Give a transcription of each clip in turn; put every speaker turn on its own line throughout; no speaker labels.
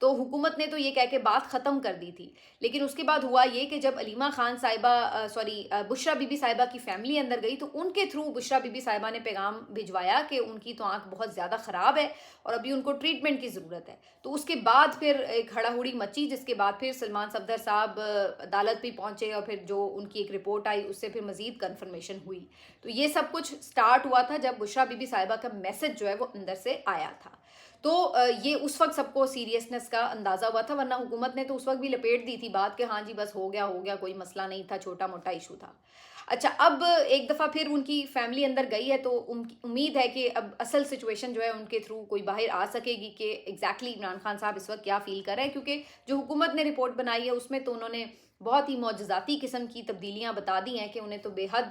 تو حکومت نے تو یہ کہہ کے بات ختم کر دی تھی. لیکن اس کے بعد ہوا یہ کہ جب علیمہ خان صاحبہ بشرا بی بی صاحبہ کی فیملی اندر گئی تو ان کے تھرو بشرا بی بی صاحبہ نے پیغام بھجوایا کہ ان کی تو آنکھ بہت زیادہ خراب ہے اور ابھی ان کو ٹریٹمنٹ کی ضرورت ہے. تو اس کے بعد پھر ایک ہڑا ہڑی مچی، جس کے بعد پھر سلمان صفدر صاحب عدالت بھی پہنچے اور پھر جو ان کی ایک رپورٹ آئی اس سے پھر مزید کنفرمیشن ہوئی. تو یہ سب کچھ سٹارٹ ہوا تھا جب بشرا بی بی صاحبہ کا میسج جو ہے وہ اندر سے آیا تھا. تو یہ اس وقت سب کو سیریسنس کا اندازہ ہوا تھا، ورنہ حکومت نے تو اس وقت بھی لپیٹ دی تھی بات کہ ہاں جی بس ہو گیا کوئی مسئلہ نہیں تھا، چھوٹا موٹا ایشو تھا. اچھا، اب ایک دفعہ پھر ان کی فیملی اندر گئی ہے تو امید ہے کہ اب اصل سچویشن جو ہے ان کے تھرو کوئی باہر آ سکے گی کہ ایگزیکٹلی عمران خان صاحب اس وقت کیا فیل کر رہے ہیں. کیونکہ جو حکومت نے رپورٹ بنائی ہے اس میں تو انہوں نے بہت ہی معجزاتی قسم کی تبدیلیاں بتا دی ہیں کہ انہیں تو بے حد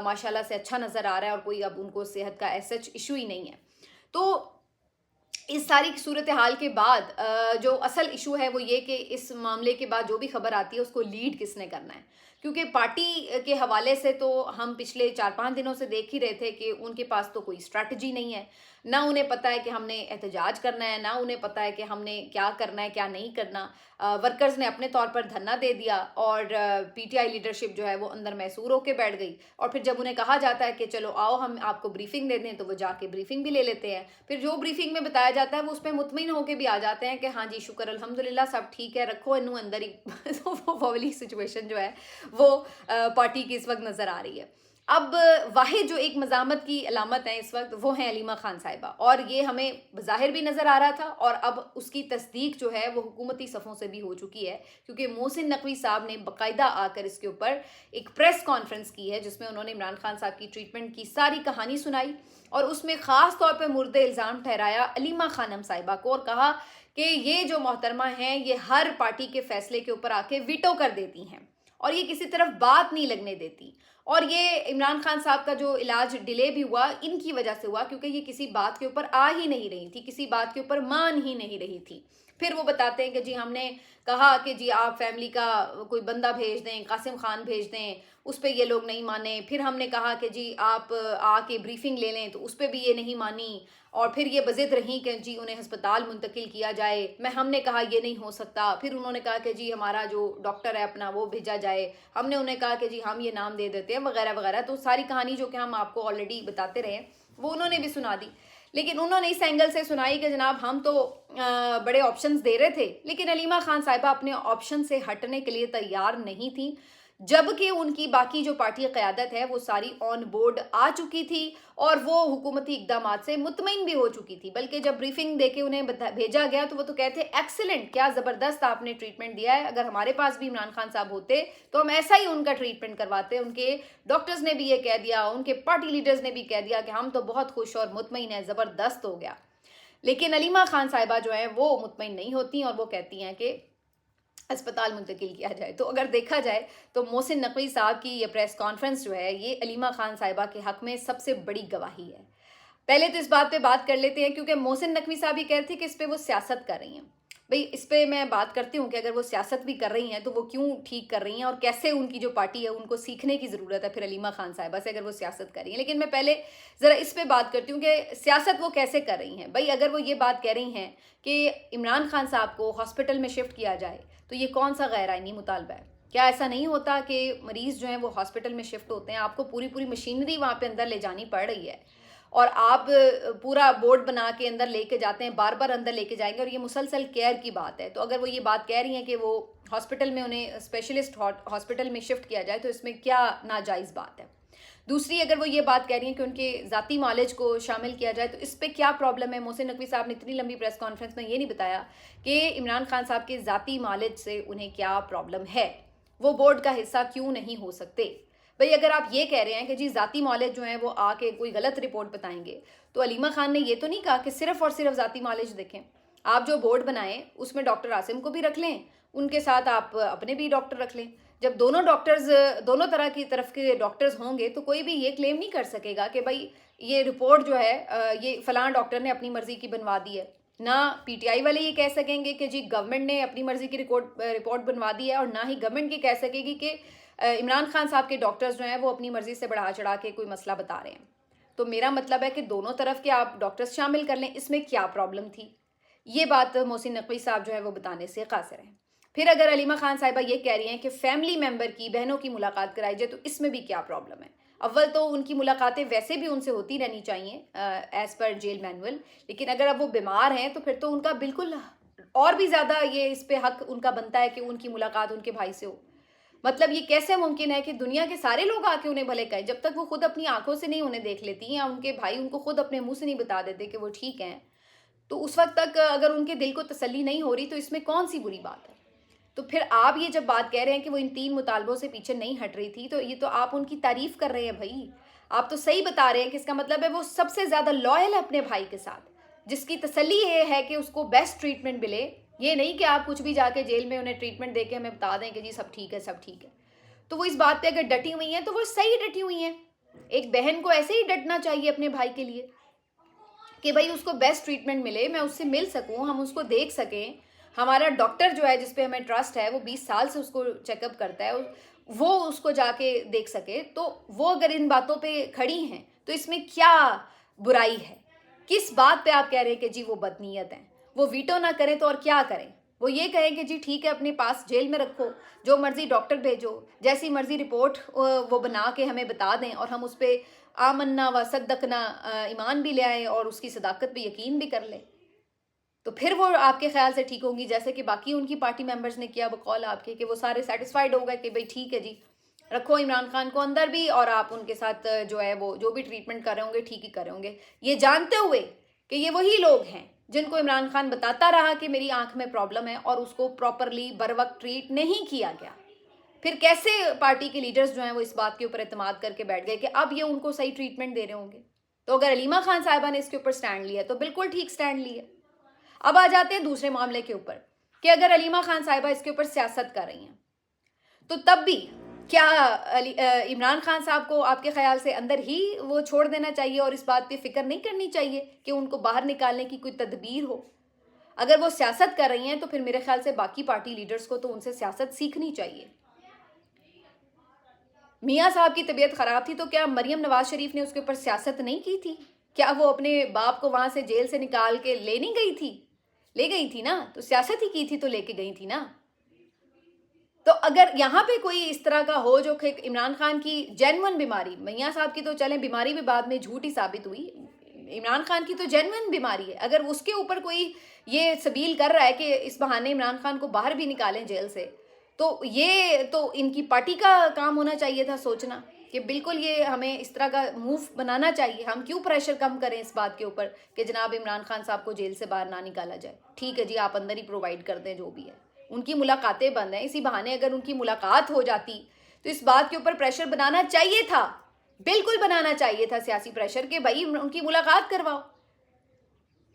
ماشاءاللہ سے اچھا نظر آ رہا ہے اور کوئی اب ان کو صحت کا ایسا ایشو ہی نہیں ہے. تو اس ساری صورتحال کے بعد جو اصل ایشو ہے وہ یہ کہ اس معاملے کے بعد جو بھی خبر آتی ہے اس کو لیڈ کس نے کرنا ہے. کیونکہ پارٹی کے حوالے سے تو ہم پچھلے 4-5 دنوں سے دیکھ ہی رہے تھے کہ ان کے پاس تو کوئی اسٹریٹجی نہیں ہے. نہ انہیں پتہ ہے کہ ہم نے احتجاج کرنا ہے، نہ انہیں پتہ ہے کہ ہم نے کیا کرنا ہے کیا نہیں کرنا. ورکرز نے اپنے طور پر دھرنا دے دیا اور پی ٹی آئی لیڈرشپ جو ہے وہ اندر محصور ہو کے بیٹھ گئی. اور پھر جب انہیں کہا جاتا ہے کہ چلو آؤ ہم آپ کو بریفنگ دے دیں تو وہ جا کے بریفنگ بھی لے لیتے ہیں. پھر جو بریفنگ میں بتایا جاتا ہے وہ اس پہ مطمئن ہو کے بھی آ جاتے ہیں کہ ہاں جی شکر الحمدللہ سب ٹھیک ہے، رکھو انو اندر ہی. وہ والی سچویشن جو ہے وہ پارٹی کی اس وقت نظر آ رہی ہے. اب واحد جو ایک مزاحمت کی علامت ہے اس وقت وہ ہیں علیمہ خان صاحبہ، اور یہ ہمیں بظاہر بھی نظر آ رہا تھا اور اب اس کی تصدیق جو ہے وہ حکومتی صفوں سے بھی ہو چکی ہے. کیونکہ محسن نقوی صاحب نے باقاعدہ آ کر اس کے اوپر ایک پریس کانفرنس کی ہے جس میں انہوں نے عمران خان صاحب کی ٹریٹمنٹ کی ساری کہانی سنائی اور اس میں خاص طور پہ مورد الزام ٹھہرایا علیمہ خانم صاحبہ کو اور کہا کہ یہ جو محترمہ ہیں یہ ہر پارٹی کے فیصلے کے اوپر آ کے ویٹو کر دیتی ہیں اور یہ کسی طرف بات نہیں لگنے دیتی. اور یہ عمران خان صاحب کا جو علاج ڈیلے بھی ہوا ان کی وجہ سے ہوا کیونکہ یہ کسی بات کے اوپر آ ہی نہیں رہی تھی، کسی بات کے اوپر مان ہی نہیں رہی تھی. پھر وہ بتاتے ہیں کہ جی ہم نے کہا کہ جی آپ فیملی کا کوئی بندہ بھیج دیں، قاسم خان بھیج دیں، اس پہ یہ لوگ نہیں مانے. پھر ہم نے کہا کہ جی آپ آ کے بریفنگ لے لیں تو اس پہ بھی یہ نہیں مانی. اور پھر یہ بضد رہیں کہ جی انہیں ہسپتال منتقل کیا جائے. ہم نے کہا یہ نہیں ہو سکتا. پھر انہوں نے کہا کہ جی ہمارا جو ڈاکٹر ہے اپنا وہ بھیجا جائے. ہم نے انہیں کہا کہ جی ہم یہ نام دے دیتے ہیں وغیرہ وغیرہ. تو ساری کہانی جو کہ ہم آپ کو آلریڈی بتاتے رہے وہ انہوں نے بھی سنا دی. لیکن انہوں نے اس اینگل سے سنائی کہ جناب ہم تو بڑے آپشنز دے رہے تھے لیکن علیمہ خان صاحبہ اپنے آپشن سے ہٹنے کے لیے تیار نہیں تھیں، جبکہ ان کی باقی جو پارٹی قیادت ہے وہ ساری آن بورڈ آ چکی تھی اور وہ حکومتی اقدامات سے مطمئن بھی ہو چکی تھی. بلکہ جب بریفنگ دے کے انہیں بھیجا گیا تو وہ تو کہتے ایکسیلنٹ، کیا زبردست آپ نے ٹریٹمنٹ دیا ہے، اگر ہمارے پاس بھی عمران خان صاحب ہوتے تو ہم ایسا ہی ان کا ٹریٹمنٹ کرواتے. ان کے ڈاکٹرز نے بھی یہ کہہ دیا، ان کے پارٹی لیڈرز نے بھی کہہ دیا کہ ہم تو بہت خوش اور مطمئن ہیں، زبردست ہو گیا. لیکن علیمہ خان صاحبہ جو ہیں وہ مطمئن نہیں ہوتی اور وہ کہتی ہیں کہ اسپتال منتقل کیا جائے. تو اگر دیکھا جائے تو محسن نقوی صاحب کی یہ پریس کانفرنس جو ہے یہ علیمہ خان صاحبہ کے حق میں سب سے بڑی گواہی ہے. پہلے تو اس بات پہ بات کر لیتے ہیں کیونکہ محسن نقوی صاحب یہ کہہ رہے تھے کہ اس پہ وہ سیاست کر رہی ہیں. بھئی اس پہ میں بات کرتی ہوں کہ اگر وہ سیاست بھی کر رہی ہیں تو وہ کیوں ٹھیک کر رہی ہیں اور کیسے ان کی جو پارٹی ہے ان کو سیکھنے کی ضرورت ہے پھر علیمہ خان صاحبہ سے اگر وہ سیاست کر رہی ہیں. لیکن میں پہلے ذرا اس پہ بات کرتی ہوں کہ سیاست وہ کیسے کر رہی ہیں. بھئی اگر وہ یہ بات کہہ رہی ہیں کہ عمران خان صاحب کو ہاسپٹل میں شفٹ کیا جائے تو یہ کون سا غیر آئینی مطالبہ ہے؟ کیا ایسا نہیں ہوتا کہ مریض جو ہیں وہ ہاسپٹل میں شفٹ ہوتے ہیں، آپ کو پوری مشینری وہاں پہ اندر لے جانی پڑ رہی ہے اور آپ پورا بورڈ بنا کے اندر لے کے جاتے ہیں، بار بار اندر لے کے جائیں گے اور یہ مسلسل کیئر کی بات ہے. تو اگر وہ یہ بات کہہ رہی ہیں کہ وہ ہاسپٹل میں انہیں اسپیشلسٹ ہاسپٹل میں شفٹ کیا جائے تو اس میں کیا ناجائز بات ہے؟ دوسری، اگر وہ یہ بات کہہ رہی ہیں کہ ان کے ذاتی معالج کو شامل کیا جائے تو اس پہ کیا پرابلم ہے؟ محسن نقوی صاحب نے اتنی لمبی پریس کانفرنس میں یہ نہیں بتایا کہ عمران خان صاحب کے ذاتی معالج سے انہیں کیا پرابلم ہے، وہ بورڈ کا حصہ کیوں نہیں ہو سکتے. بھئی اگر آپ یہ کہہ رہے ہیں کہ جی ذاتی معالج جو ہیں وہ آ کے کوئی غلط رپورٹ بتائیں گے تو علیمہ خان نے یہ تو نہیں کہا کہ صرف اور صرف ذاتی معالج دیکھیں. آپ جو بورڈ بنائیں اس میں ڈاکٹر عاصم کو بھی رکھ لیں، ان کے ساتھ آپ اپنے بھی ڈاکٹر رکھ لیں. جب دونوں ڈاکٹرز دونوں طرح کی طرف کے ڈاکٹرز ہوں گے تو کوئی بھی یہ کلیم نہیں کر سکے گا کہ بھائی یہ رپورٹ جو ہے یہ فلاں ڈاکٹر نے اپنی مرضی کی بنوا دی ہے. نہ پی ٹی آئی والے یہ کہہ سکیں گے کہ جی گورنمنٹ نے اپنی مرضی کی رپورٹ بنوا دی ہے، اور نہ ہی گورنمنٹ یہ کہہ سکے گی کہ عمران خان صاحب کے ڈاکٹرز جو ہیں وہ اپنی مرضی سے بڑھا چڑھا کے کوئی مسئلہ بتا رہے ہیں. تو میرا مطلب ہے کہ دونوں طرف کے آپ ڈاکٹرز شامل کر لیں، اس میں کیا پرابلم تھی. یہ بات محسن نقوی صاحب جو ہے وہ بتانے سے قاصر ہیں۔ پھر اگر علیمہ خان صاحبہ یہ کہہ رہی ہیں کہ فیملی ممبر کی بہنوں کی ملاقات کرائی جائے تو اس میں بھی کیا پرابلم ہے؟ اول تو ان کی ملاقاتیں ویسے بھی ان سے ہوتی رہنی چاہیے ایز پر جیل مینول، لیکن اگر اب وہ بیمار ہیں تو پھر تو ان کا بالکل اور بھی زیادہ یہ اس پہ حق ان کا بنتا ہے کہ ان کی ملاقات ان کے بھائی سے ہو۔ مطلب یہ کیسے ممکن ہے کہ دنیا کے سارے لوگ آ کے انہیں بھلے کہیں، جب تک وہ خود اپنی آنکھوں سے نہیں انہیں دیکھ لیتی یا ان کے بھائی ان کو خود اپنے منہ سے نہیں بتا دیتے کہ وہ ٹھیک ہیں، تو اس وقت تک اگر ان کے دل کو تسلی نہیں ہو رہی تو اس میں کون سی بری بات ہے؟ تو پھر آپ یہ جب بات کہہ رہے ہیں کہ وہ ان 3 مطالبوں سے پیچھے نہیں ہٹ رہی تھی، تو یہ تو آپ ان کی تعریف کر رہے ہیں بھائی۔ آپ تو صحیح بتا رہے ہیں کہ اس کا مطلب ہے وہ سب سے زیادہ لائل ہے اپنے بھائی کے ساتھ، جس کی تسلی یہ ہے کہ اس کو بیسٹ ٹریٹمنٹ ملے، یہ نہیں کہ آپ کچھ بھی جا کے جیل میں انہیں ٹریٹمنٹ دے کے ہمیں بتا دیں کہ جی سب ٹھیک ہے سب ٹھیک ہے۔ تو وہ اس بات پہ اگر ڈٹی ہوئی ہیں تو وہ صحیح ڈٹی ہوئی ہیں۔ ایک بہن کو ایسے ہی ڈٹنا چاہیے اپنے بھائی کے لیے کہ بھائی اس کو بیسٹ ٹریٹمنٹ ملے، میں اس سے مل سکوں، ہم اس کو دیکھ سکیں، ہمارا ڈاکٹر جو ہے جس پہ ہمیں ٹرسٹ ہے وہ 20 سال سے اس کو چیک اپ کرتا ہے، وہ اس کو جا کے دیکھ سکے، تو وہ اگر ان باتوں پہ کھڑی ہیں تو اس میں کیا برائی ہے؟ کس بات پہ آپ کہہ رہے ہیں کہ جی وہ بدنیت ہیں؟ وہ ویٹو نہ کریں تو اور کیا کریں؟ وہ یہ کہیں کہ جی ٹھیک ہے اپنے پاس جیل میں رکھو، جو مرضی ڈاکٹر بھیجو، جیسی مرضی رپورٹ وہ بنا کے ہمیں بتا دیں اور ہم اس پہ آمنا و صدقنا ایمان بھی لے آئیں اور اس کی صداقت پہ یقین بھی کر لیں، تو پھر وہ آپ کے خیال سے ٹھیک ہوں گی، جیسے کہ باقی ان کی پارٹی ممبرز نے کیا بقول آپ کے کہ وہ سارے سیٹسفائیڈ ہو گئے کہ بھئی ٹھیک ہے جی رکھو عمران خان کو اندر بھی اور آپ ان کے ساتھ جو ہے وہ جو بھی ٹریٹمنٹ کر رہے ہوں گے ٹھیک ہی کر رہے ہوں گے، یہ جانتے ہوئے کہ یہ وہی لوگ ہیں جن کو عمران خان بتاتا رہا کہ میری آنکھ میں پرابلم ہے اور اس کو پراپرلی بر وقت ٹریٹ نہیں کیا گیا۔ پھر کیسے پارٹی کے لیڈرز جو ہیں وہ اس بات کے اوپر اعتماد کر کے بیٹھ گئے کہ اب یہ ان کو صحیح ٹریٹمنٹ دے رہے ہوں گے؟ تو اگر علیمہ خان صاحبہ نے اس کے اوپر سٹینڈ لیا تو بالکل ٹھیک سٹینڈ لیا۔ اب آ جاتے ہیں دوسرے معاملے کے اوپر کہ اگر علیمہ خان صاحبہ اس کے اوپر سیاست کر رہی ہیں تو تب بھی کیا عمران خان صاحب کو آپ کے خیال سے اندر ہی وہ چھوڑ دینا چاہیے اور اس بات پہ فکر نہیں کرنی چاہیے کہ ان کو باہر نکالنے کی کوئی تدبیر ہو؟ اگر وہ سیاست کر رہی ہیں تو پھر میرے خیال سے باقی پارٹی لیڈرز کو تو ان سے سیاست سیکھنی چاہیے۔ میاں صاحب کی طبیعت خراب تھی تو کیا مریم نواز شریف نے اس کے اوپر سیاست نہیں کی تھی؟ کیا وہ اپنے باپ کو وہاں سے جیل سے نکال کے لے نہیں گئی تھی؟ لے گئی تھی نا، تو سیاست ہی کی تھی تو لے کے گئی تھی نا۔ تو اگر یہاں پہ کوئی اس طرح کا ہو جو کہ عمران خان کی جینون بیماری، میاں صاحب کی تو چلیں بیماری بھی بعد میں جھوٹی ثابت ہوئی، عمران خان کی تو جینون بیماری ہے، اگر اس کے اوپر کوئی یہ سبیل کر رہا ہے کہ اس بہانے عمران خان کو باہر بھی نکالیں جیل سے، تو یہ تو ان کی پارٹی کا کام ہونا چاہیے تھا سوچنا کہ بالکل یہ ہمیں اس طرح کا موو بنانا چاہیے، ہم کیوں پریشر کم کریں اس بات کے اوپر کہ جناب عمران خان صاحب کو جیل سے باہر نہ نکالا جائے، ٹھیک ہے جی آپ اندر ہی پرووائڈ کر دیں جو بھی ہے، ان کی ملاقاتیں بند ہیں، اسی بہانے اگر ان کی ملاقات ہو جاتی تو اس بات کے اوپر پریشر بنانا چاہیے تھا، بالکل بنانا چاہیے تھا سیاسی پریشر کہ بھائی ان کی ملاقات کرواؤ۔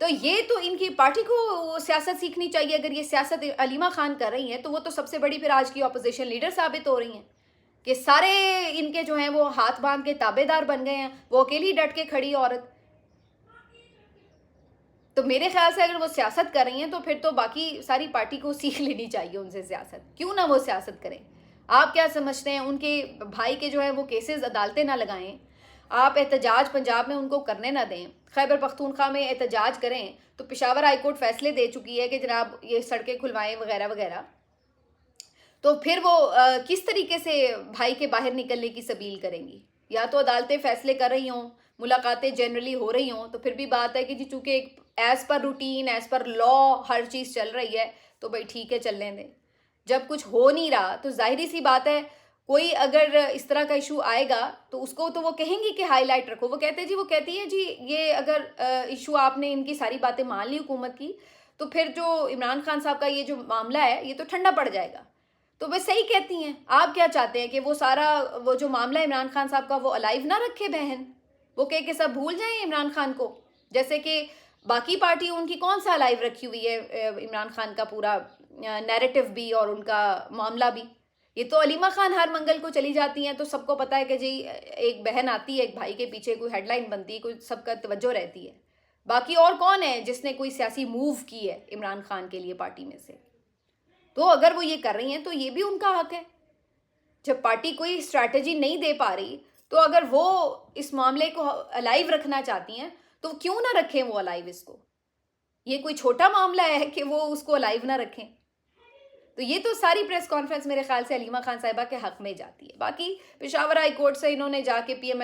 تو یہ تو ان کی پارٹی کو سیاست سیکھنی چاہیے، اگر یہ سیاست علیمہ خان کر رہی ہیں تو وہ تو سب سے بڑی پھر آج کی اپوزیشن لیڈر ثابت ہو رہی ہیں کہ سارے ان کے جو ہیں وہ ہاتھ باندھ کے تابع دار بن گئے ہیں، وہ اکیلی ڈٹ کے کھڑی عورت۔ تو میرے خیال سے اگر وہ سیاست کر رہی ہیں تو پھر تو باقی ساری پارٹی کو سیکھ لینی چاہیے ان سے سیاست، کیوں نہ وہ سیاست کریں؟ آپ کیا سمجھتے ہیں ان کے بھائی کے جو ہے وہ کیسز عدالتیں نہ لگائیں، آپ احتجاج پنجاب میں ان کو کرنے نہ دیں، خیبر پختونخوا میں احتجاج کریں تو پشاور ہائی کورٹ فیصلے دے چکی ہے کہ جناب یہ سڑکیں کھلوائیں وغیرہ وغیرہ، تو پھر وہ کس طریقے سے بھائی کے باہر نکلنے کی سبیل کریں گی؟ یا تو عدالتیں فیصلے کر رہی ہوں، ملاقاتیں جنرلی ہو رہی ہوں، تو پھر بھی بات ہے کہ جی چونکہ as per routine as per لا ہر چیز چل رہی ہے تو بھائی ٹھیک ہے چلنے دیں۔ جب کچھ ہو نہیں رہا تو ظاہری سی بات ہے کوئی اگر اس طرح کا ایشو آئے گا تو اس کو تو وہ کہیں گی کہ ہائی لائٹ رکھو، وہ کہتی ہے جی یہ اگر ایشو آپ نے ان کی ساری باتیں مان لی حکومت کی تو پھر جو عمران خان صاحب کا یہ جو معاملہ ہے یہ تو ٹھنڈا پڑ جائے گا۔ تو وہ صحیح کہتی ہیں، آپ کیا چاہتے ہیں کہ وہ سارا وہ جو معاملہ عمران خان صاحب کا وہ الائیو نہ رکھے بہن، وہ کہہ کے سب بھول جائیں عمران خان کو، جیسے کہ باقی پارٹی ان کی کون سا الائیو رکھی ہوئی ہے عمران خان کا پورا نیریٹو بھی اور ان کا معاملہ بھی؟ یہ تو علیمہ خان ہر منگل کو چلی جاتی ہیں تو سب کو پتہ ہے کہ جی ایک بہن آتی ہے، ایک بھائی کے پیچھے کوئی ہیڈ لائن بنتی ہے، کوئی سب کا توجہ رہتی ہے۔ باقی اور کون ہے جس نے کوئی سیاسی موو کی ہے عمران خان کے لیے پارٹی میں سے؟ تو اگر وہ یہ کر رہی ہیں تو یہ بھی ان کا حق ہے، جب پارٹی کوئی اسٹریٹجی نہیں دے پا رہی تو اگر وہ اس معاملے کو الائیو رکھنا چاہتی ہیں تو کیوں نہ رکھیں وہ الائیو اس کو؟ یہ کوئی چھوٹا معاملہ ہے کہ وہ اس کو لائیو نہ رکھیں. تو یہ تو ساری پریس کانفرنس میرے خیال سے علیمہ خان صاحبہ کے حق میں جاتی ہے. باقی پشاور ہائی کورٹ سے انہوں نے جا کے پی ایم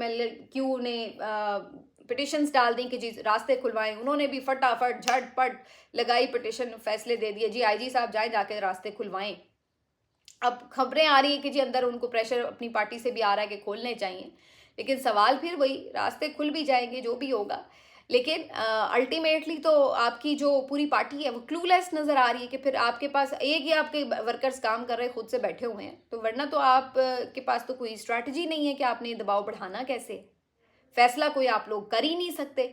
ایل کیو نے پٹیشنز ڈال دیں کہ جی راستے کھلوائیں. انہوں نے بھی فٹافٹ جھٹ پٹ لگائی پٹیشن, فیصلے دے دیے جی آئی جی صاحب جائیں جا کے راستے کھلوائیں. اب خبریں آ رہی ہیں کہ جی اندر ان کو پریشر اپنی پارٹی سے بھی آ رہا ہے کہ کھولنے چاہیے, لیکن سوال پھر وہی, راستے کھل بھی جائیں گے جو بھی ہوگا, لیکن الٹیمیٹلی تو آپ کی جو پوری پارٹی ہے وہ کلو لیس نظر آ رہی ہے کہ پھر آپ کے پاس ایک ہی آپ کے ورکرز کام کر رہے خود سے بیٹھے ہوئے ہیں, تو ورنہ تو آپ کے پاس تو کوئی اسٹریٹجی نہیں ہے کہ آپ نے دباؤ بڑھانا کیسے, فیصلہ کوئی آپ لوگ کر ہی نہیں سکتے.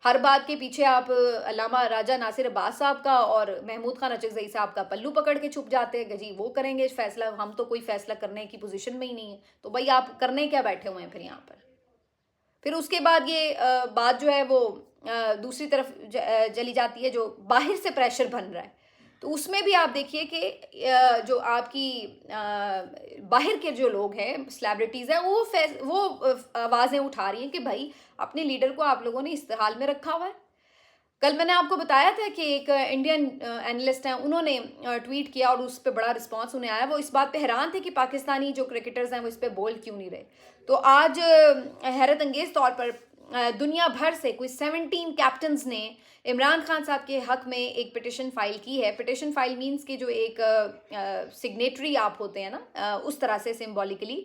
ہر بات کے پیچھے آپ علامہ راجہ ناصر عباس صاحب کا اور محمود خان اچکزئی صاحب کا پلو پکڑ کے چھپ جاتے ہیں کہ جی وہ کریں گے فیصلہ, ہم تو کوئی فیصلہ کرنے کی پوزیشن میں ہی نہیں ہے. تو بھائی آپ کرنے کیا بیٹھے ہوئے ہیں پھر یہاں پر. پھر اس کے بعد یہ بات جو ہے وہ دوسری طرف چلی جاتی ہے جو باہر سے پریشر بن رہا ہے. تو اس میں بھی آپ دیکھیے کہ جو آپ کی باہر کے جو لوگ ہیں سلیبریٹیز ہیں وہ آوازیں اٹھا رہی ہیں کہ بھائی اپنے لیڈر کو آپ لوگوں نے اس حال میں رکھا ہوا ہے. کل میں نے آپ کو بتایا تھا کہ ایک انڈین اینالسٹ ہیں, انہوں نے ٹویٹ کیا اور اس پہ بڑا رسپانس انہیں آیا. وہ اس بات پہ حیران تھے کہ پاکستانی جو کرکٹرز ہیں وہ اس پہ بول کیوں نہیں رہے. تو آج حیرت انگیز طور پر دنیا بھر سے کوئی 17 کیپٹنز نے عمران خان صاحب کے حق میں ایک پٹیشن فائل کی ہے. پٹیشن فائل مینس کہ جو ایک سگنیٹری آپ ہوتے ہیں نا, اس طرح سے سمبولیکلی,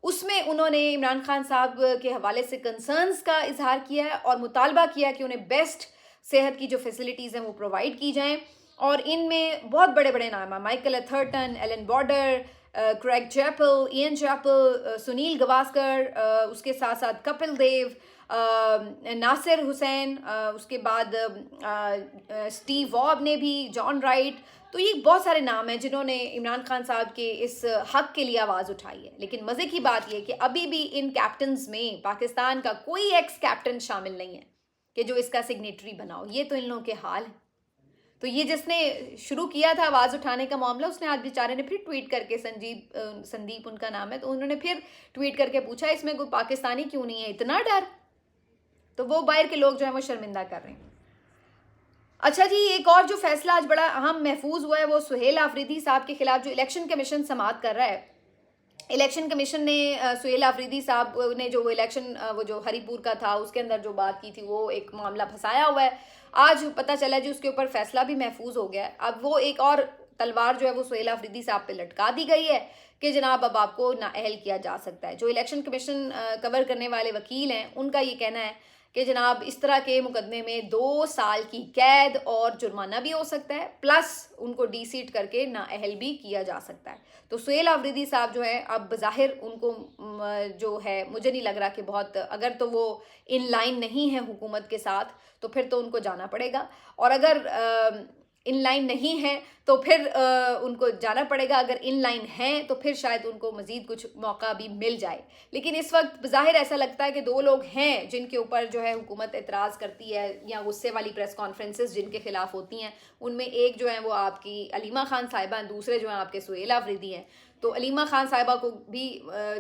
اس میں انہوں نے عمران خان صاحب کے حوالے سے کنسرنز کا اظہار کیا ہے اور مطالبہ کیا کہ انہیں بیسٹ صحت کی جو فیسلٹیز ہیں وہ پرووائڈ کی جائیں. اور ان میں بہت بڑے بڑے نام ہیں, Michael Atherton, Allan Border, Greg Chappell, Ian Chappell, Sunil Gavaskar, اس کے ساتھ ساتھ کپل دیو, ناصر حسین, اس کے بعد اسٹیو واب نے بھی, جان رائٹ. تو یہ بہت سارے نام ہیں جنہوں نے عمران خان صاحب کے اس حق کے لیے آواز اٹھائی ہے. لیکن مزے کی بات یہ کہ ابھی بھی ان کیپٹنز میں پاکستان کا کوئی ایکس کیپٹن شامل نہیں ہے کہ جو اس کا سگنیٹری بناؤ. یہ تو ان لوگوں کے حال ہے. تو یہ جس نے شروع کیا تھا آواز اٹھانے کا معاملہ, اس نے آج بیچارے نے پھر ٹویٹ کر کے, سندیپ ان کا نام ہے, تو انہوں نے پھر ٹویٹ کر کے پوچھا اس میں کوئی پاکستانی کیوں نہیں ہے, اتنا ڈر. تو وہ باہر کے لوگ جو ہیں وہ شرمندہ کر رہے ہیں. اچھا جی, ایک اور جو فیصلہ آج بڑا اہم محفوظ ہوا ہے وہ سہیل آفریدی صاحب کے خلاف جو الیکشن کمیشن سماعت کر رہا ہے. الیکشن کمیشن نے سہیل آفریدی صاحب نے جو الیکشن وہ جو ہری پور کا تھا اس کے اندر جو بات کی تھی وہ ایک معاملہ پھنسایا ہوا ہے. آج پتہ چلا جی اس کے اوپر فیصلہ بھی محفوظ ہو گیا ہے. اب وہ ایک اور تلوار جو ہے وہ سہیل آفریدی صاحب پہ لٹکا دی گئی ہے کہ جناب اب آپ کو نااہل کیا جا سکتا ہے. جو الیکشن کمیشن کور کرنے والے وکیل ہیں ان کا یہ کہنا ہے کہ جناب اس طرح کے مقدمے میں 2 سال کی قید اور جرمانہ بھی ہو سکتا ہے, پلس ان کو ڈی سیٹ کر کے نااہل بھی کیا جا سکتا ہے. تو سہیل آفریدی صاحب جو ہے اب بظاہر ان کو جو ہے مجھے نہیں لگ رہا کہ بہت, اگر تو وہ ان لائن نہیں ہے حکومت کے ساتھ تو پھر تو ان کو جانا پڑے گا, اور اگر ان لائن نہیں ہے تو پھر ان کو جانا پڑے گا, اگر ان لائن ہیں تو پھر شاید ان کو مزید کچھ موقع بھی مل جائے. لیکن اس وقت بظاہر ایسا لگتا ہے کہ 2 لوگ ہیں جن کے اوپر جو ہے حکومت اعتراض کرتی ہے یا غصے والی پریس کانفرنسز جن کے خلاف ہوتی ہیں. ان میں ایک جو ہے وہ آپ کی علیمہ خان صاحبہ ہیں, دوسرے جو ہیں آپ کے سہیل آفریدی ہیں. تو علیمہ خان صاحبہ کو بھی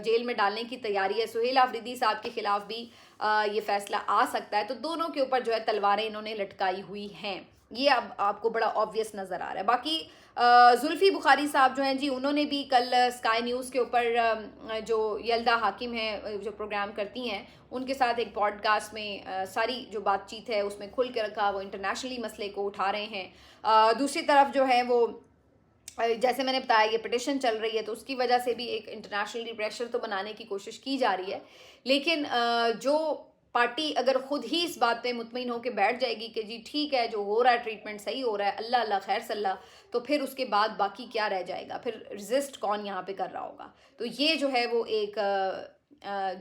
جیل میں ڈالنے کی تیاری ہے, سہیل آفریدی صاحب کے خلاف بھی یہ فیصلہ آ سکتا ہے. تو دونوں کے اوپر جو ہے تلواریں انہوں نے لٹکائی ہوئی ہیں, یہ اب آپ کو بڑا آبویس نظر آ رہا ہے. باقی زلفی بخاری صاحب جو ہیں جی انہوں نے بھی کل اسکائی نیوز کے اوپر جو یلدا حاکم ہیں جو پروگرام کرتی ہیں ان کے ساتھ ایک پوڈ کاسٹ میں ساری جو بات چیت ہے اس میں کھل کے رکھا, وہ انٹرنیشنلی مسئلے کو اٹھا رہے ہیں. دوسری طرف جو ہے وہ جیسے میں نے بتایا یہ پٹیشن چل رہی ہے تو اس کی وجہ سے بھی ایک انٹرنیشنلی پریشر تو بنانے کی کوشش کی جا رہی ہے. لیکن جو پارٹی اگر خود ہی اس بات پہ مطمئن ہو کے بیٹھ جائے گی کہ جی ٹھیک ہے جو ہو رہا ہے ٹریٹمنٹ صحیح ہو رہا ہے, اللہ اللہ خیر صلی اللہ, تو پھر اس کے بعد باقی کیا رہ جائے گا, پھر ریزسٹ کون یہاں پہ کر رہا ہوگا. تو یہ جو ہے وہ ایک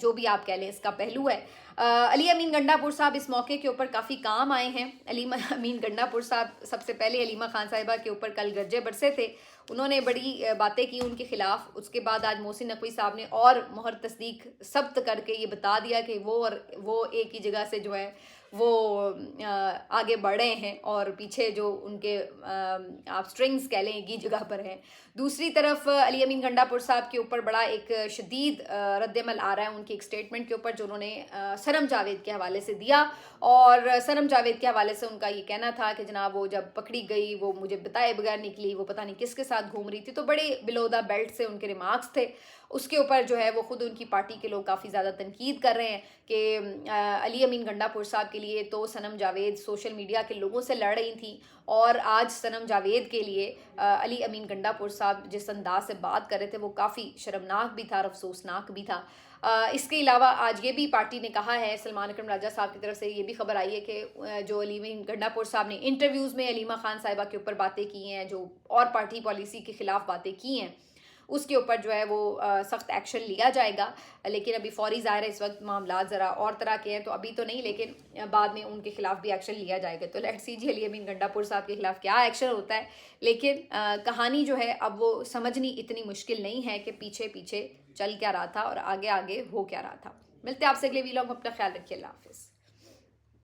جو بھی آپ کہہ لیں اس کا پہلو ہے. علی امین گنڈا پور صاحب اس موقع کے اوپر کافی کام آئے ہیں. علی امین گنڈا پور صاحب سب سے پہلے علیمہ خان صاحبہ کے اوپر کل گرجے برسے تھے, انہوں نے بڑی باتیں کی ان کے خلاف. اس کے بعد آج محسن نقوی صاحب نے اور مہر تصدیق ثبت کر کے یہ بتا دیا کہ وہ ایک ہی جگہ سے جو ہے وہ آگے بڑھے ہیں اور پیچھے جو ان کے آپ سٹرنگز کہہ لیں ایک ہی جگہ پر ہیں. دوسری طرف علی امین گنڈا پور صاحب کے اوپر بڑا ایک شدید رد عمل آ رہا ہے ان کی ایک سٹیٹمنٹ کے اوپر جو انہوں نے صنم جاوید کے حوالے سے دیا. اور صنم جاوید کے حوالے سے ان کا یہ کہنا تھا کہ جناب وہ جب پکڑی گئی وہ مجھے بتائے بغیر نکلی, وہ پتہ نہیں کس کے ساتھ گھوم رہی تھی. تو بڑے بلو دا بیلٹ سے ان کے ریمارکس تھے. اس کے اوپر جو ہے وہ خود ان کی پارٹی کے لوگ کافی زیادہ تنقید کر رہے ہیں کہ علی امین گنڈا پور صاحب کے لیے تو صنم جاوید سوشل میڈیا کے لوگوں سے لڑ رہی تھیں, اور آج صنم جاوید کے لیے علی امین گنڈا پور صاحب جس انداز سے بات کر رہے تھے وہ کافی شرمناک بھی تھا اور افسوسناک بھی تھا. اس کے علاوہ آج یہ بھی پارٹی نے کہا ہے, سلمان اکرم راجہ صاحب کی طرف سے یہ بھی خبر آئی ہے کہ جو علی امین گنڈا پور صاحب نے انٹرویوز میں علیمہ خان صاحبہ کے اوپر باتیں کی ہیں, جو اور پارٹی پالیسی کے خلاف باتیں کی ہیں, اس کے اوپر جو ہے وہ سخت ایکشن لیا جائے گا. لیکن ابھی فوری ظاہر ہے اس وقت معاملات ذرا اور طرح کے ہیں, تو ابھی تو نہیں, لیکن بعد میں ان کے خلاف بھی ایکشن لیا جائے گا. تو لیٹ سی جی علی امین گنڈا پور صاحب کے خلاف کیا ایکشن ہوتا ہے. لیکن کہانی جو ہے اب وہ سمجھنی اتنی مشکل نہیں ہے کہ پیچھے پیچھے چل کیا رہا تھا اور آگے آگے ہو کیا رہا تھا. ملتے ہیں آپ سے اگلے ویلاگ میں, اپنا خیال رکھیے, اللہ حافظ.